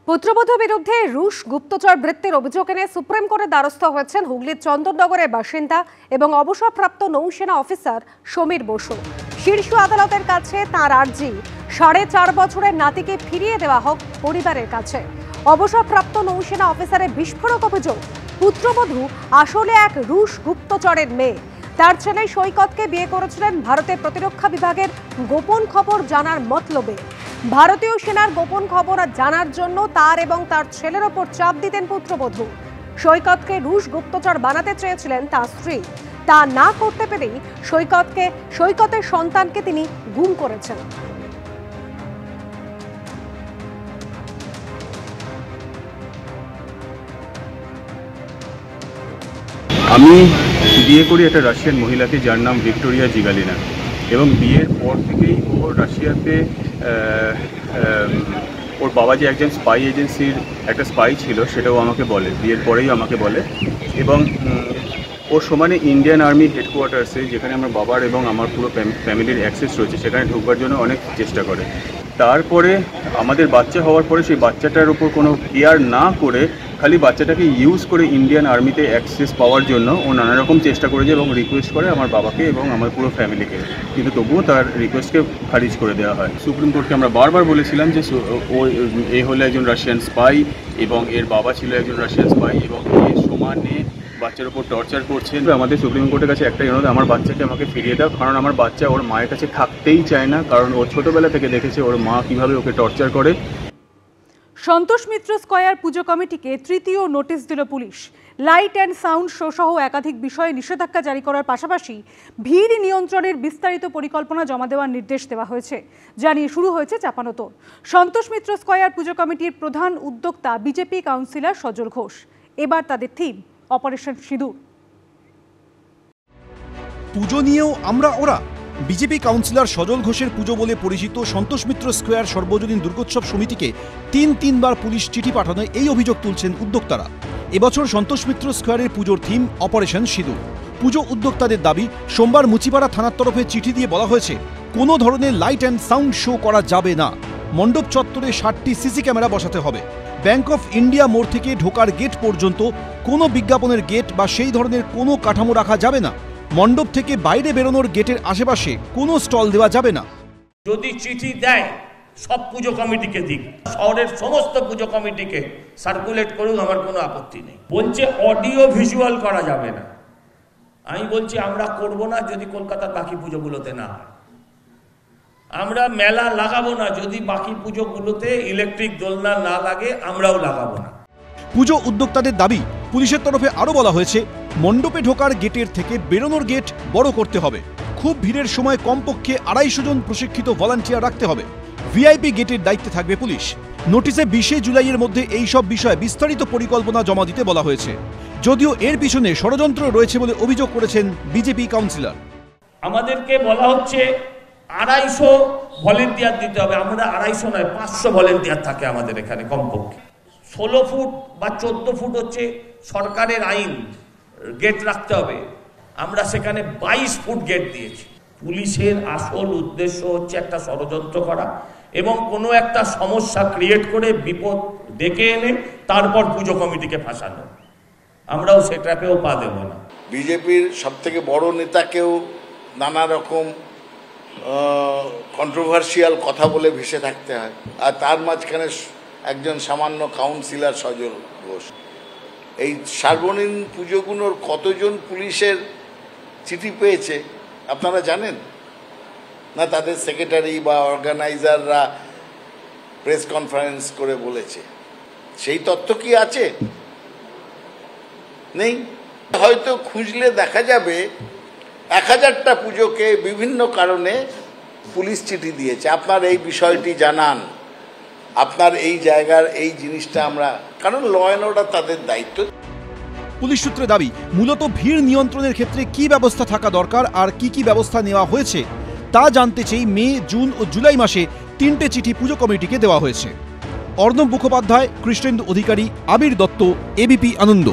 পুত্রবধূর বিরুদ্ধে রুশ গুপ্তচর বৃত্তির অভিযোগ এনে সুপ্রিম কোর্টের দ্বারস্থ হয়েছেন হুগলির চন্দননগরের বাসিন্দা এবং অবসরপ্রাপ্ত নৌসেনা অফিসার সমীর বসু। শীর্ষ আদালতের কাছে তাঁর আর্জি 4.5 বছরের নাতিকে ফিরিয়ে দেওয়া হোক পরিবারের কাছে। অবসরপ্রাপ্ত নৌসেনা অফিসারের বিস্ফোরক অভিযোগ, পুত্রবধূ আসলে এক রুশ গুপ্তচরের মেয়ে। তার ছেলে সৈকতকে বিয়ে করেছিলেন ভারতের প্রতিরক্ষা বিভাগের গোপন খবর জানার মতলবে। ভারতীয় সেনার গোপন খবর জানার জন্য তার এবং তার ছেলের ওপর চাপ দিতেন পুত্রবধূ। সৈকতকে রুশ গুপ্তচর বানাতে চেয়েছিলেন তার স্ত্রী। তা না করতে পেরেই সৈকতের সন্তানকে তিনি গুম করেছেন। আমি বিয়ে করি একটা রাশিয়ান মহিলাকে, যার নাম ভিক্টোরিয়া জিগালিনা, এবং বিয়ের পর থেকেই ও রাশিয়াতে ওর বাবা যে একজন স্পাই এজেন্সির একটা স্পাই ছিল সেটাও আমাকে বলে, বিয়ের পরেই আমাকে বলে। এবং ওর সমানে ইন্ডিয়ান আর্মি হেডকোয়ার্টার্সে, যেখানে আমার বাবার এবং আমার পুরো ফ্যামিলির অ্যাক্সেস রয়েছে, সেখানে ঢুকবার জন্য অনেক চেষ্টা করে। তারপরে আমাদের বাচ্চা হওয়ার পরে সেই বাচ্চাটার উপর কোনো কেয়ার না করে খালি বাচ্চাটাকে ইউজ করে ইন্ডিয়ান আর্মিতে অ্যাক্সেস পাওয়ার জন্য ও নানা রকম চেষ্টা করেছে এবং রিকোয়েস্ট করে আমার বাবাকে এবং আমার পুরো ফ্যামিলিকে, কিন্তু তবুও তার রিকোয়েস্টকে খারিজ করে দেওয়া হয়। সুপ্রিম কোর্টকে আমরা বারবার বলেছিলাম যে ও হলো একজন রাশিয়ান স্পাই এবং এর বাবা ছিল একজন রাশিয়ান স্পাই এবং এ সমানে বাচ্চার উপর টর্চার করছেন। আমাদের সুপ্রিম কোর্টের কাছে একটাই অনুরোধ, আমার বাচ্চাকে আমাকে ফিরিয়ে দাও, কারণ আমার বাচ্চা ওর মায়ের কাছে থাকতেই চায় না, কারণ ও ছোটোবেলা থেকে দেখেছে ওর মা কীভাবে ওকে টর্চার করে। সন্তোষ মিত্র স্কয়ার পুজো কমিটিকে তৃতীয় নোটিশ দিল police. Light and sound show সহ একাধিক বিষয়ে নিষেধাজ্ঞা জারি করার পাশাপাশি ভিড় নিয়ন্ত্রণের বিস্তারিত পরিকল্পনা জমা দেওয়ার নির্দেশ দেওয়া হয়েছে, যা নিয়ে শুরু হয়েছে চাপানোতর। সন্তোষ মিত্র স্কয়ার পুজো কমিটির প্রধান উদ্যোক্তা বিজেপি কাউন্সিলর সজল ঘোষ। এবার তাদের থিম অপারেশন সিঁদুর। পুজো নিয়েও আমরা ওরা। বিজেপি কাউন্সিলর সজল ঘোষের পুজো বলে পরিচিত সন্তোষ মিত্র স্কয়ার সর্বজনীন দুর্গোৎসব সমিতিকে তিনবার পুলিশ চিঠি পাঠানোয় এই অভিযোগ তুলছেন উদ্যোক্তারা। এবছর সন্তোষ মিত্র স্কয়ারের পুজোর থিম অপারেশন সিঁদুর। পুজো উদ্যোক্তাদের দাবি, সোমবার মুচিপাড়া থানার তরফে চিঠি দিয়ে বলা হয়েছে কোনো ধরনের লাইট অ্যান্ড সাউন্ড শো করা যাবে না। মণ্ডপ চত্বরে 60টি সিসি ক্যামেরা বসাতে হবে। ব্যাংক অফ ইন্ডিয়া মোড় থেকে ঢোকার গেট পর্যন্ত কোনো বিজ্ঞাপনের গেট বা সেই ধরনের কোনো কাঠামো রাখা যাবে না। মণ্ডপ থেকে বাইরে বেরোনোর গেটের আশেপাশে কোনো স্টল দেওয়া যাবে না। যদি চিঠি দেয় সব পুজো কমিটিকে দিক, শহরের সমস্ত পুজো কমিটিকে সার্কুলেট করুক, আমার কোনো আপত্তি নেই। বলছে অডিও ভিজুয়াল করা যাবে না। আমি বলছি আমরা করব না যদি কলকাতার বাকি পুজোগুলোতে না হয়। আমরা মেলা লাগাবো না যদি বাকি পুজোগুলোতে ইলেকট্রিক দোলনা না লাগে, আমরাও লাগাবো না। পুজো উদ্যোক্তাদের দাবি, পুলিশের তরফে আরও বলা হয়েছে মণ্ডপে ঢোকার গেটের থেকে বেরোনোর গেট বড় করতে হবে। খুব ভিড়ের সময় কমপক্ষে 250 জন প্রশিক্ষিত ভলান্টিয়ার রাখতে হবে। ভিআইপি গেটের দায়িত্বে থাকবে পুলিশ। নোটিশে 20 জুলাইয়ের মধ্যে এই সব বিষয়ে বিস্তারিত পরিকল্পনা জমা দিতে বলা হয়েছে। যদিও এর পিছনে ষড়যন্ত্র রয়েছে বলে অভিযোগ করেছেন বিজেপি কাউন্সিলর। আমাদেরকে বলা হচ্ছে 250 ভলেন্টিয়ার দিতে হবে। আমরা 250 নয়, 500 ভলেন্টিয়ার থাকে আমাদের এখানে কমপক্ষে। 16 ফুট বা 14 ফুট হচ্ছে সরকারের আইন, গেট রাখতে হবে। আমরা সেখানে 22 ফুট গেট দিয়েছি। পুলিশের আসল উদ্দেশ্য হচ্ছে একটা ষড়যন্ত্র করা এবং কোনো একটা সমস্যা ক্রিয়েট করে বিপদ ডেকে এনে তারপর পুজো কমিটিকে ফাঁসানো। আমরাও সে ট্র্যাপেও পা দেব না। বিজেপির সবথেকে বড় নেতাকেও নানা রকম কন্ট্রোভার্সিয়াল কথা বলে ভেসে থাকতে হয়, আর তার মাঝখানে একজন সামান্য কাউন্সিলর সজল ঘোষ। এই সার্বজনীন পুজোগুলোর কতজন পুলিশের চিঠি পেয়েছে আপনারা জানেন না? তাদের সেক্রেটারি বা অর্গানাইজাররা প্রেস কনফারেন্স করে বলেছে। সেই তথ্য কি আছে? নেই। হয়তো খুঁজলে দেখা যাবে 1000টা পুজোকে বিভিন্ন কারণে পুলিশ চিঠি দিয়েছে, আপনার এই বিষয়টি জানান, আপনার এই জায়গার এই জিনিসটা আমরা, কারণ ল অ্যান্ড অর্ডার তাদের দায়িত্ব। পুলিশ সূত্রে দাবি, মূলত ভিড় নিয়ন্ত্রণের ক্ষেত্রে কি ব্যবস্থা থাকা দরকার আর কি ব্যবস্থা নেওয়া হয়েছে তা জানতে চেয়ে মে, জুন ও জুলাই মাসে 3টে চিঠি পুজো কমিটিকে দেওয়া হয়েছে। অর্ণব মুখোপাধ্যায়, কৃষ্ণেন্দু অধিকারী, আবির দত্ত, এবিপি আনন্দ।